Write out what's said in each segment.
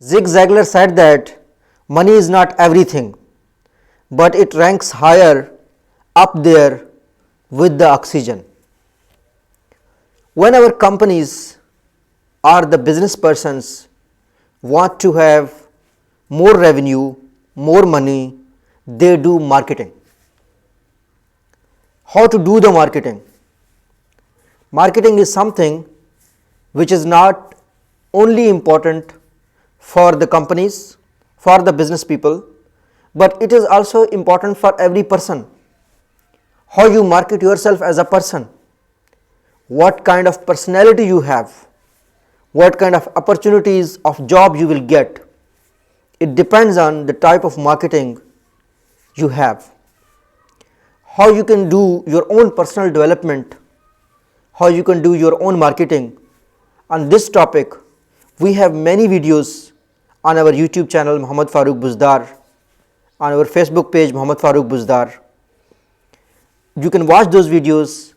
Zig Ziglar said that money is not everything, but it ranks higher up there with the oxygen. When our companies or the business persons want to have more revenue, more money, they do marketing. How to do the marketing? Marketing is something which is not only important for the companies, for the business people, but it is also important for every person. How you market yourself as a person, what kind of personality you have, what kind of opportunities of job you will get. It depends on the type of marketing you have. How you can do your own personal development, how you can do your own marketing. On this topic, we have many videos on our YouTube channel Muhammad Farooq Buzdar, on our Facebook page Muhammad Farooq Buzdar. You can watch those videos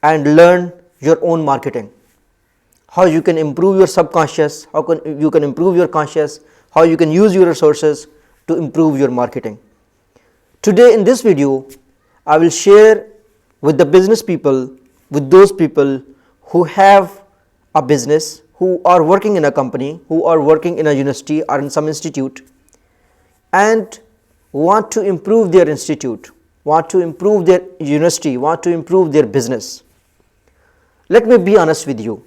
and learn your own marketing. How you can improve your subconscious, how you can improve your conscious, how you can use your resources to improve your marketing. Today in this video, I will share with the business people, with those people who have a business, who are working in a company, who are working in a university or in some institute and want to improve their institute, want to improve their university, want to improve their business. Let me be honest with you.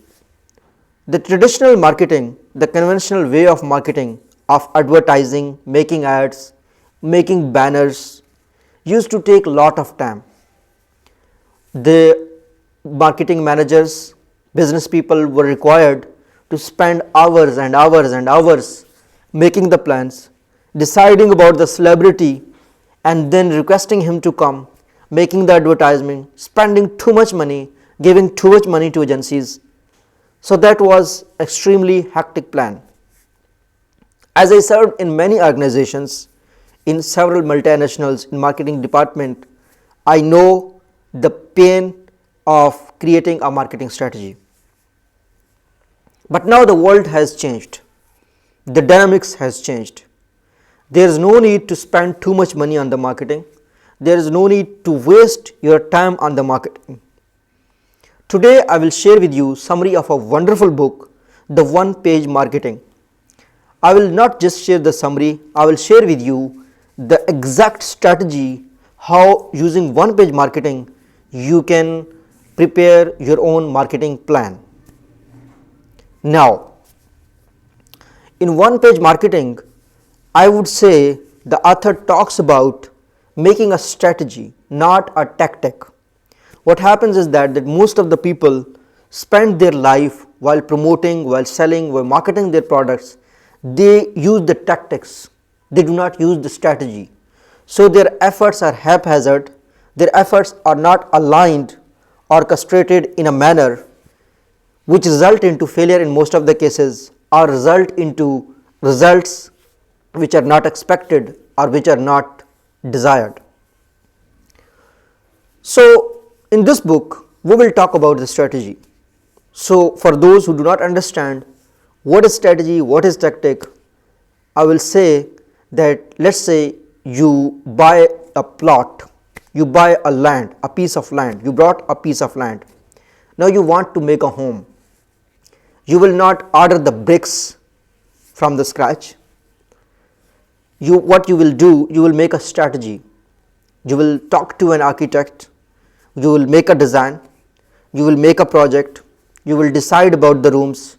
The traditional marketing, the conventional way of marketing, of advertising, making ads, making banners, used to take a lot of time. The marketing managers, business people were required to spend hours and hours and hours making the plans, deciding about the celebrity and then requesting him to come, making the advertisement, spending too much money, giving too much money to agencies. So that was extremely hectic plan. As I served in many organizations, in several multinationals in marketing department, I know the pain of creating a marketing strategy. But now the world has changed. The dynamics has changed. There is no need to spend too much money on the marketing. There is no need to waste your time on the marketing. Today I will share with you summary of a wonderful book, The One-Page Marketing. I will not just share the summary, I will share with you the exact strategy how using one-page marketing you can prepare your own marketing plan. Now, in one-page marketing, I would say the author talks about making a strategy, not a tactic. What happens is that most of the people spend their life while promoting, while selling, while marketing their products, they use the tactics, they do not use the strategy. So their efforts are haphazard, their efforts are not aligned, orchestrated in a manner which result into failure in most of the cases or result into results which are not expected or which are not desired. So in this book we will talk about the strategy. So for those who do not understand what is strategy, what is tactic, I will say that let's say you buy a plot, you buy a land, a piece of land, you bought a piece of land. Now you want to make a home. You will not order the bricks from the scratch. What you will do, you will make a strategy. You will talk to an architect, you will make a design, you will make a project, you will decide about the rooms,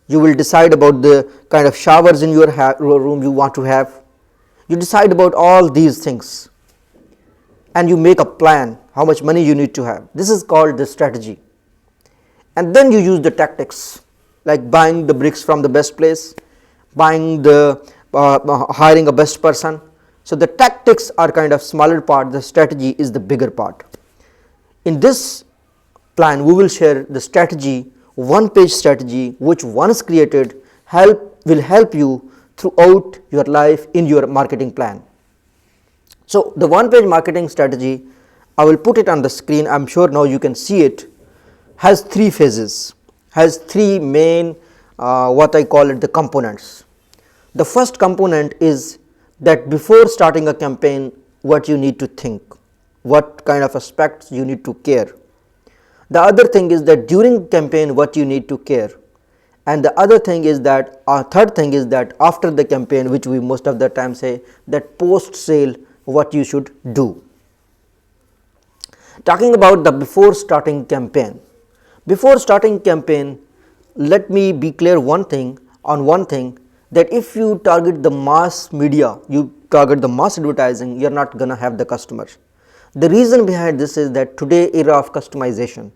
you will decide about the kind of showers in your room you want to have. You decide about all these things and you make a plan how much money you need to have. This is called the strategy. And then you use the tactics like buying the bricks from the best place, hiring a best person. So the tactics are kind of smaller part, the strategy is the bigger part. In this plan we will share the strategy, one-page strategy which once created will help you throughout your life in your marketing plan. So the one-page marketing strategy, I will put it on the screen, I am sure now you can see it, has three phases, has three main what I call it the components. The first component is that before starting a campaign, what you need to think, what kind of aspects you need to care. The other thing is that during campaign, what you need to care. And the other thing is that, third thing is that after the campaign, which we most of the time say, that post sale, what you should do. Talking about the before starting campaign. Before starting campaign, let me be clear one thing, that if you target the mass media, you target the mass advertising, you are not going to have the customers. The reason behind this is that today era of customization,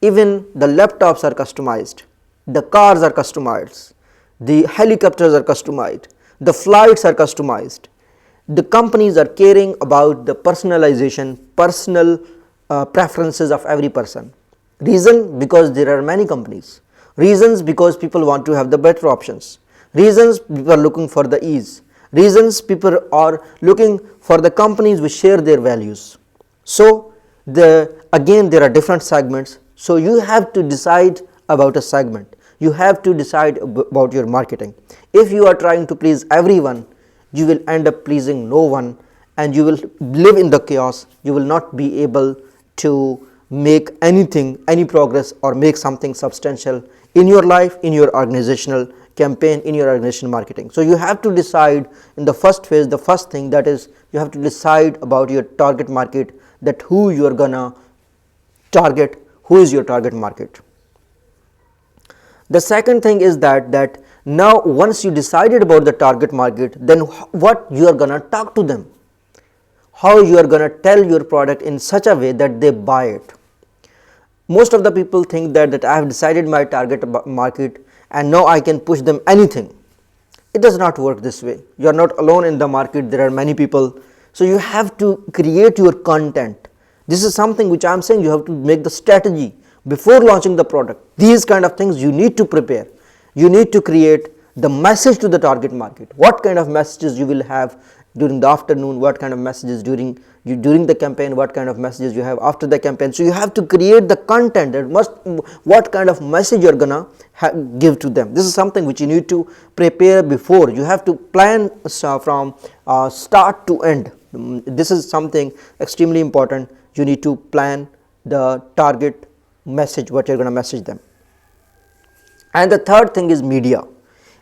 even the laptops are customized, the cars are customized, the helicopters are customized, the flights are customized. The companies are caring about the personalization, personal preferences of every person. Reason, because there are many companies. Reasons, because people want to have the better options. Reasons, people are looking for the ease. Reasons, people are looking for the companies which share their values. So again there are different segments. So you have to decide about a segment. You have to decide about your marketing. If you are trying to please everyone, you will end up pleasing no one, and you will live in the chaos. You will not be able to make any progress or make something substantial in your life, in your organizational campaign, in your organizational marketing. So you have to decide in the first phase, the first thing, that is you have to decide about your target market, that who you are gonna target, who is your target market. The second thing is that now once you decided about the target market, then what you are gonna talk to them, how you are gonna tell your product in such a way that they buy it. Most of the people think that I have decided my target market and now I can push them anything. It does not work this way. You are not alone in the market, there are many people. So you have to create your content. This is something which I am saying, you have to make the strategy before launching the product. These kind of things you need to prepare. You need to create the message to the target market. What kind of messages you will have during the afternoon, what kind of messages during the campaign, what kind of messages you have after the campaign. So you have to create the content that what kind of message you are gonna give to them. This is something which you need to prepare before. You have to plan from start to end. This is something extremely important. You need to plan the target message, what you are going to message them. And the third thing is media.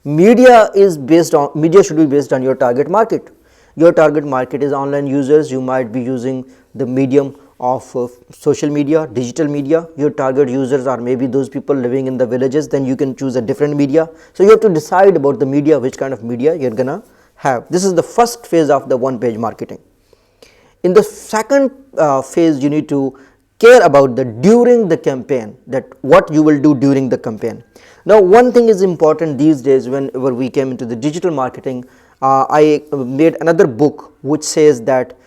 Media should be based on your target market. Your target market is online users. You might be using the medium of social media, digital media. Your target users are maybe those people living in the villages, then you can choose a different media. So you have to decide about the media, which kind of media you are gonna have. This is the first phase of the one-page marketing. In the second phase, you need to care about during the campaign, that what you will do during the campaign. Now one thing is important these days, whenever we came into the digital marketing, I made another book which says that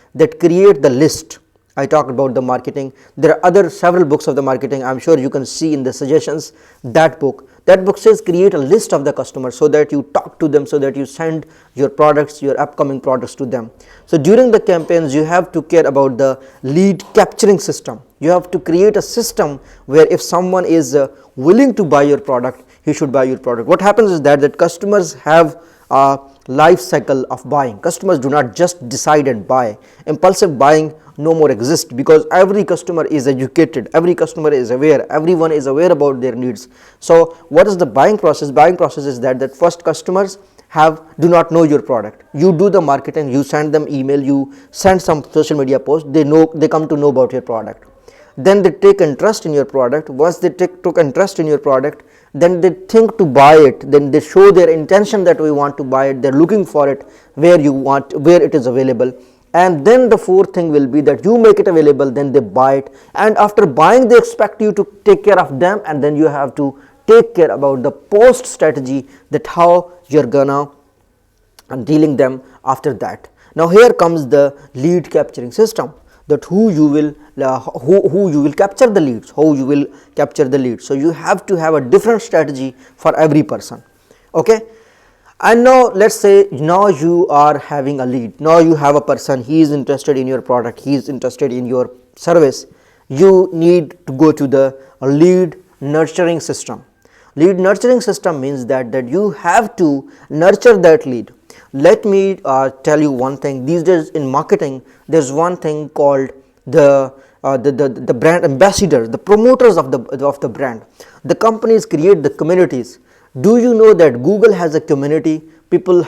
create the list. I talked about the marketing. There are several books of the marketing. I am sure you can see in the suggestions that book. That book says create a list of the customers, so that you talk to them, so that you send your products, your upcoming products to them. So during the campaigns, you have to care about the lead capturing system. You have to create a system where if someone is willing to buy your product, he should buy your product. What happens is that customers have a life cycle of buying. Customers do not just decide and buy. Impulsive buying no more exists, because every customer is educated, every customer is aware, everyone is aware about their needs. So what is the buying process? Buying process is that first customers do not know your product. You do the marketing, you send them email, you send some social media post, they come to know about your product. Then they take interest in your product. Once they took interest in your product, then they think to buy it. Then they show their intention that we want to buy it. They're looking for it where it is available. And then the fourth thing will be that you make it available, then they buy it. And after buying, they expect you to take care of them, and then you have to take care about the post strategy, that how you're gonna dealing them after that. Now here comes the lead capturing system, that who you will capture the leads, how you will capture the leads. So you have to have a different strategy for every person. Okay. And now let's say now you are having a lead. Now you have a person, he is interested in your product, he is interested in your service. You need to go to the lead nurturing system. Lead nurturing system means that you have to nurture that lead. Let me tell you one thing. These days in marketing, there's one thing called the brand ambassadors, the promoters of the brand. The companies create the communities. Do you know that Google has a community? People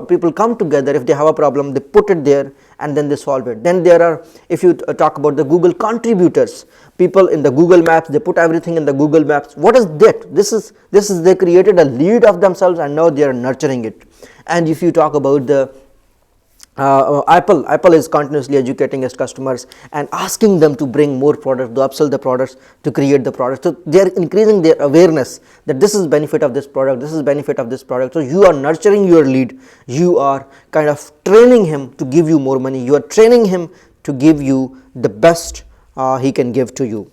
people come together. If they have a problem, they put it there and then they solve it. Then there are, if you talk about the Google contributors, people in the Google Maps, they put everything in the Google Maps. What is that? This is they created a lead of themselves and now they are nurturing it. And if you talk about the Apple is continuously educating its customers and asking them to bring more products, to upsell the products, to create the products. So they are increasing their awareness that this is benefit of this product, this is benefit of this product. So you are nurturing your lead, you are kind of training him to give you more money, you are training him to give you the best he can give to you.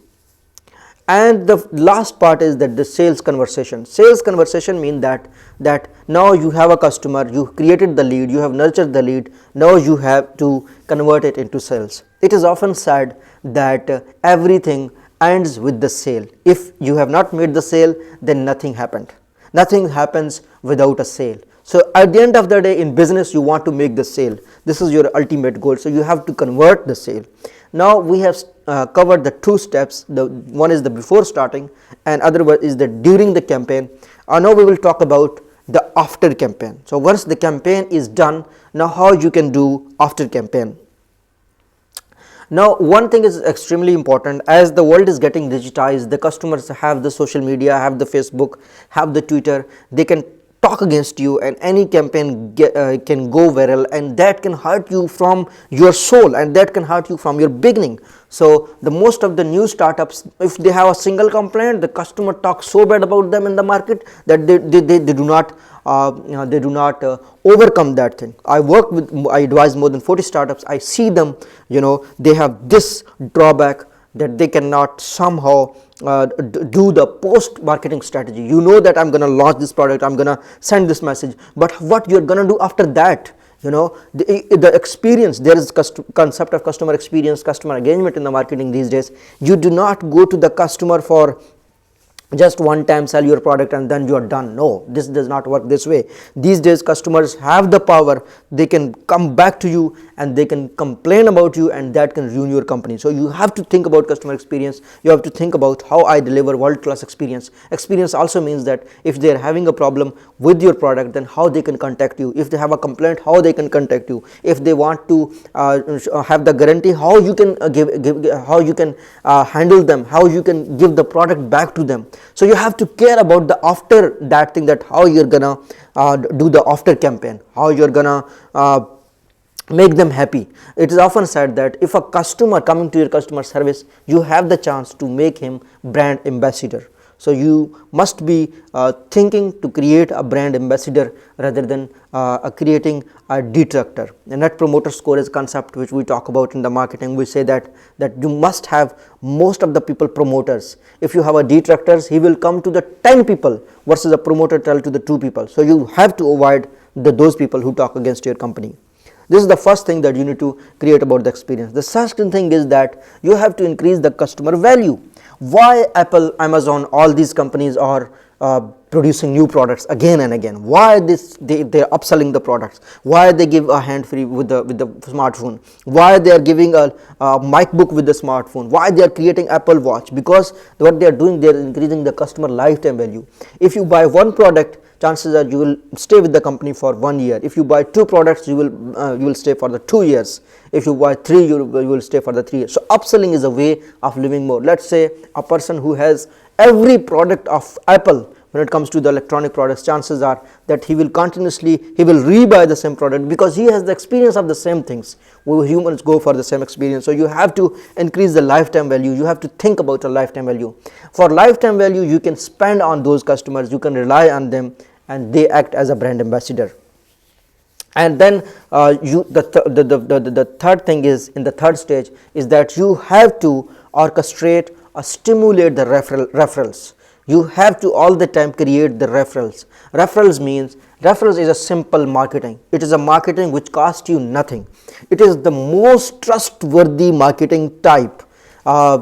And the last part is that the sales conversation. Sales conversation means that now you have a customer, you created the lead, you have nurtured the lead, now you have to convert it into sales. It is often said that everything ends with the sale. If you have not made the sale, then nothing happened. Nothing happens without a sale. So at the end of the day in business, you want to make the sale. This is your ultimate goal. So you have to convert the sale. Now we have covered the two steps. The one is the before starting and other one is the during the campaign. Now we will talk about the after campaign. So once the campaign is done, now how you can do after campaign. Now one thing is extremely important. As the world is getting digitized, the customers have the social media, have the Facebook, have the Twitter. They can talk against you and any campaign can go viral, and that can hurt you from your soul and that can hurt you from your beginning. So the most of the new startups, if they have a single complaint, the customer talks so bad about them in the market that they do not overcome that thing. I advise more than 40 startups. I see them, they have this drawback that they cannot somehow do the post marketing strategy. You know that I'm going to launch this product, I'm going to send this message, but what you're going to do after that, the experience, there is concept of customer experience, customer engagement in the marketing these days. You do not go to the customer for just one time sell your product and then you are done. No, this does not work this way. These days customers have the power, they can come back to you and they can complain about you and that can ruin your company. So you have to think about customer experience, you have to think about how I deliver world class experience. Experience also means that if they are having a problem with your product, then how they can contact you. If they have a complaint, how they can contact you. If they want to have the guarantee, how you can how you can handle them, how you can give the product back to them. So you have to care about the after that thing, that how you're gonna do the after campaign, how you're gonna make them happy. It is often said that if a customer coming to your customer service, you have the chance to make him brand ambassador. So you must be thinking to create a brand ambassador rather than creating a detractor. The net promoter score is a concept which we talk about in the marketing. We say that you must have most of the people promoters. If you have a detractors, he will come to the 10 people versus a promoter tell to the 2 people. So you have to avoid those people who talk against your company. This is the first thing that you need to create about the experience. The second thing is that you have to increase the customer value. Why Apple, Amazon, all these companies are producing new products again and again? Why they are upselling the products? Why they give a hand free with the smartphone? Why they are giving a MacBook with the smartphone? Why they are creating Apple Watch? Because what they are doing, they are increasing the customer lifetime value. If you buy one product, chances are you will stay with the company for 1 year. If you buy 2 products, you will stay for the 2 years. If you buy 3, you will stay for the 3 years. So upselling is a way of living more. Let's say a person who has every product of Apple. When it comes to the electronic products, chances are that he will rebuy the same product because he has the experience of the same things. We humans go for the same experience. So you have to increase the lifetime value. You have to think about a lifetime value. For lifetime value, you can spend on those customers, you can rely on them, and they act as a brand ambassador. And then the third thing is, in the third stage, is that you have to orchestrate or stimulate the referrals. You have to all the time create the referrals. Referrals is a simple marketing. It is a marketing which costs you nothing. It is the most trustworthy marketing type. I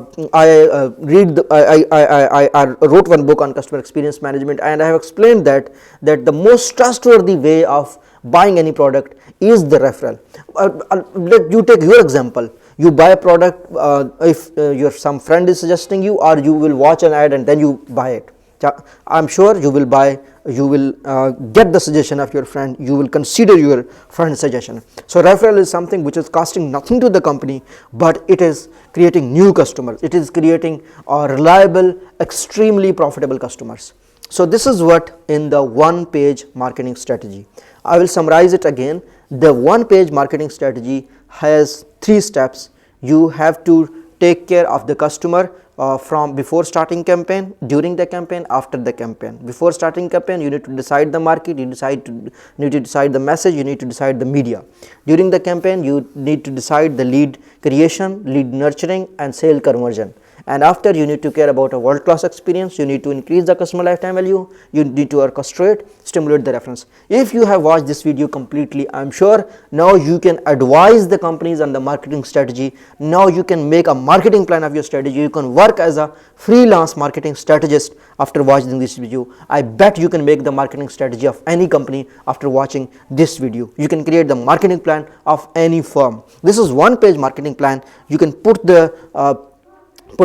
wrote one book on customer experience management, and I have explained that the most trustworthy way of buying any product is the referral. Let you take your example. You buy a product, if your some friend is suggesting you, or you will watch an ad and then you buy it. I'm sure you will buy, you will get the suggestion of your friend, you will consider your friend's suggestion. So referral is something which is costing nothing to the company, but it is creating new customers, it is creating reliable, extremely profitable customers. So this is what in the one page marketing strategy. I will summarize it again. The one page marketing strategy has 3 steps. You have to take care of the customer from before starting campaign, during the campaign, after the campaign. Before starting campaign, you need to decide the market, you need to decide the message, you need to decide the media. During the campaign, you need to decide the lead creation, lead nurturing, and sale conversion. And after, you need to care about a world-class experience, you need to increase the customer lifetime value, you need to orchestrate, stimulate the reference. If you have watched this video completely, I am sure now you can advise the companies on the marketing strategy. Now you can make a marketing plan of your strategy. You can work as a freelance marketing strategist after watching this video. I bet you can make the marketing strategy of any company after watching this video. You can create the marketing plan of any firm. This is one page marketing plan. You can put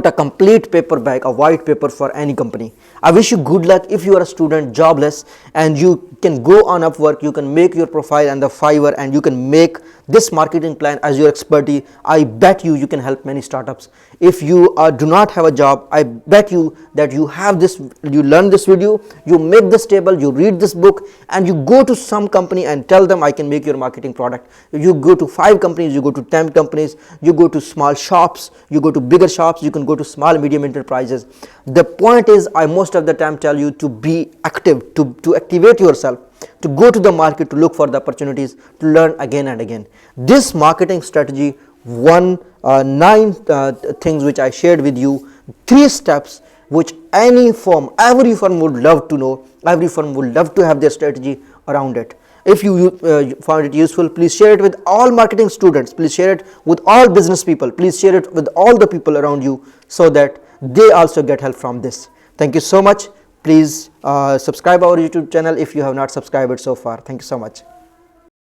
a complete paper bag, a white paper for any company. I wish you good luck. If you are a student, jobless, and you can go on Upwork, you can make your profile and the Fiverr, and you can make this marketing plan as your expertise. I bet you can help many startups. If you do not have a job, I bet you that you have this, you learn this video, you make this table, you read this book, and you go to some company and tell them, I can make your marketing product. You go to 5 companies, you go to 10 companies, you go to small shops, you go to bigger shops, you can go to small medium enterprises. The point is, I most of the time tell you to be active, to activate yourself, to go to the market, to look for the opportunities, to learn again and again. This marketing strategy, 9 things which I shared with you, 3 steps which every firm would love to know, every firm would love to have their strategy around it. If you found it useful, please share it with all marketing students, please share it with all business people, please share it with all the people around you, so that they also get help from this. Thank you so much. Please subscribe our YouTube channel if you have not subscribed it so far. Thank you so much.